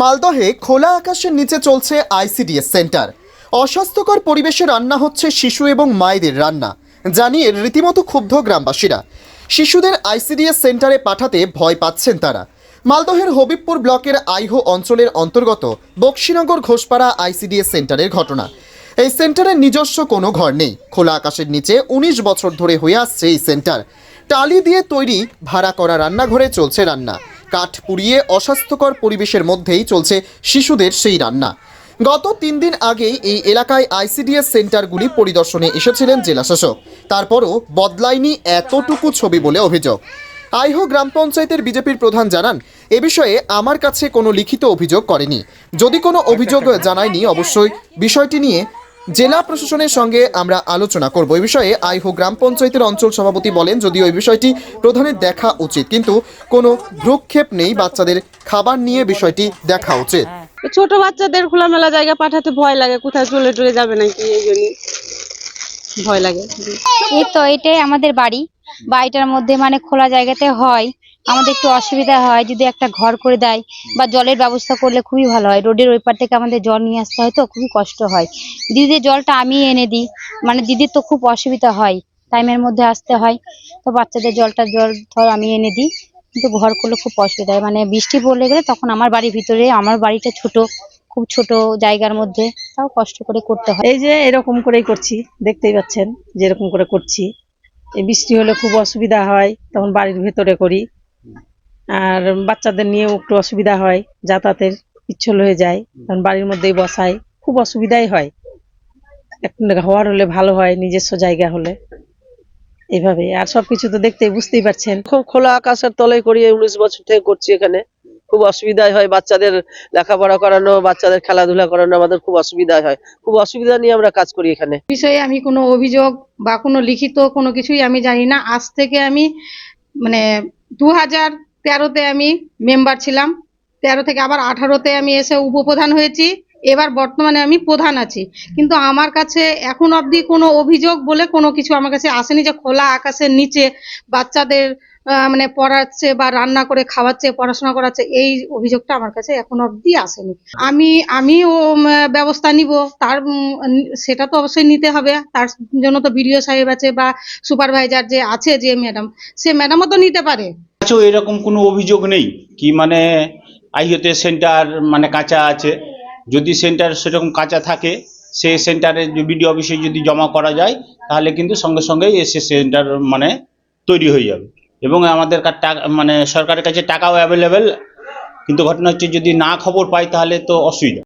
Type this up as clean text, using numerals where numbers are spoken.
মালদহে খোলা আকাশের নিচে চলছে আইসিডিএস সেন্টার। অস্বাস্থ্যকর পরিবেশে রান্না হচ্ছে শিশু এবং মায়েদের রান্না জানিয়ে রীতিমতো ক্ষুব্ধ গ্রামবাসীরা। শিশুদের আইসিডিএস সেন্টারে পাঠাতে ভয় পাচ্ছেন তারা। মালদহের হবিবপুর ব্লকের আইহো অঞ্চলের অন্তর্গত বক্সিনগর ঘোষপাড়া আইসিডিএস সেন্টারের ঘটনা। এই সেন্টারের নিজস্ব কোনো ঘর নেই। খোলা আকাশের নিচে ১৯ বছর ধরে হয়ে আসছে এই সেন্টার। টালি দিয়ে তৈরি ভাড়া করা রান্নাঘরে চলছে রান্না। কাঠ পুড়িয়ে অস্বাস্থ্যকর পরিবেশের মধ্যেই চলছে শিশুদের সেই রান্না। গত ৩ দিন আগেই এই এলাকায় আইসিডিএস সেন্টারগুলি পরিদর্শনে এসেছিলেন জেলাশাসক, তারপরও বদলায়নি এতটুকু ছবি বলে অভিযোগ। আইহো গ্রাম পঞ্চায়েতের বিজেপির প্রধান জানান, এ বিষয়ে আমার কাছে কোনো লিখিত অভিযোগ করেনি। যদি কোনো অভিযোগ জানায়নি, অবশ্যই বিষয়টি নিয়ে জেলা প্রশাসনের সঙ্গে আমরা আলোচনা করব। এই বিষয়ে আইহো গ্রাম পঞ্চায়েতের অঞ্চল সভাপতি বলেন, যদিও এই বিষয়টি প্রধানের দেখা উচিত, কিন্তু কোনো ভ্রুক্ষেপ নেই। বাচ্চাদের খাবার নিয়ে বিষয়টি দেখা উচিত। ছোট বাচ্চাদের খোলামেলা জায়গা পাঠাতে ভয় লাগে, কোথায় চলে টলে যাবে নাকি, এই জন্য ভয় লাগে। এই তো এটাই আমাদের বাড়িটার মধ্যে মানে খোলা জায়গাতে হয়, আমাদের একটু অসুবিধা হয়। যদি একটা ঘর করে দেয় বা জলের ব্যবস্থা করলে খুবই ভালো হয়। রোডের ওই পার থেকে আমাদের জল নিয়ে আসতে হয়, তো খুবই কষ্ট হয়। দিদির জলটা আমি এনে দিই, মানে দিদির তো খুব অসুবিধা হয়, টাইমের মধ্যে আসতে হয়, তো বাচ্চাদের জল ধর আমি এনে দিই। কিন্তু ঘর করলে খুব অসুবিধা হয়, মানে বৃষ্টি পড়লে গেলে তখন আমার বাড়ির ভিতরে, আমার বাড়িটা ছোট, খুব ছোট জায়গার মধ্যে, তাও কষ্ট করে করতে হয়। এই যে এরকম করেই করছি, দেখতেই পাচ্ছেন যেরকম করে করছি। এই বৃষ্টি হলে খুব অসুবিধা হয়, তখন বাড়ির ভেতরে করি। আর বাচ্চাদের নিয়েও একটু অসুবিধা হয়, যাতায়াতের পিচ্ছল হয়ে যায়, তখন বাড়ির মধ্যেই বসাই, খুব অসুবিধাই হয়। একটা ঘর হলে ভালো হয়, নিজস্ব জায়গা হলে। এইভাবে আর সবকিছু তো দেখতেই বুঝতেই পারছেন। খুব খোলা আকাশের তলায় করি, ১৯ বছর থেকে করছি এখানে। খুব অসুবিধাই হয়, বাচ্চাদের লেখাপড়া করানো, বাচ্চাদের খেলাধুলা করানো আমাদের খুব অসুবিধা হয়। খুব অসুবিধা নিয়ে আমরা কাজ করি এখানে। বিষয়ে আমি কোনো অভিযোগ বা কোনো লিখিত কোনো কিছুই আমি জানি না। আজ থেকে আমি মানে 2013-তে আমি মেম্বার ছিলাম, 13 থেকে আবার 18-তে আমি এসে উপপ্রধান হয়েছি, এবার বর্তমানে আমি প্রধান আছি। কিন্তু আমার কাছে এখন অবধি কোনো অভিযোগ বলে কোনো কিছু আমার কাছে আসেনি যে খোলা আকাশের নিচে বাচ্চাদের মানে পড়াচ্ছে বা রান্না করে খাওয়াচ্ছে, পড়াশোনা করাচ্ছে, এই অভিযোগটা আমার কাছে এখন অবধি আসেনি। আমিও ব্যবস্থা নিব, তার সেটা তো অবশ্যই নিতে হবে। তার জন্য তো বিডিও সাহেব আছে বা সুপারভাইজার যে আছে, যে ম্যাডাম, সে ম্যাডামও তো নিতে পারে। কাছেও এরকম কোনো অভিযোগ নেই কি, মানে আইওতে সেন্টার মানে কাঁচা আছে। যদি সেন্টার সেরকম কাঁচা থাকে, সে সেন্টারে বিডিও অফিসে যদি জমা করা যায়, তাহলে কিন্তু সঙ্গে সঙ্গেই এসে সেন্টার মানে তৈরি হয়ে যাবে। এবং আমাদের টাকা মানে সরকারের কাছে টাকাও অ্যাভেলেবেল। কিন্তু ঘটনা হচ্ছে, যদি না খবর পাই তাহলে তো অসুবিধা।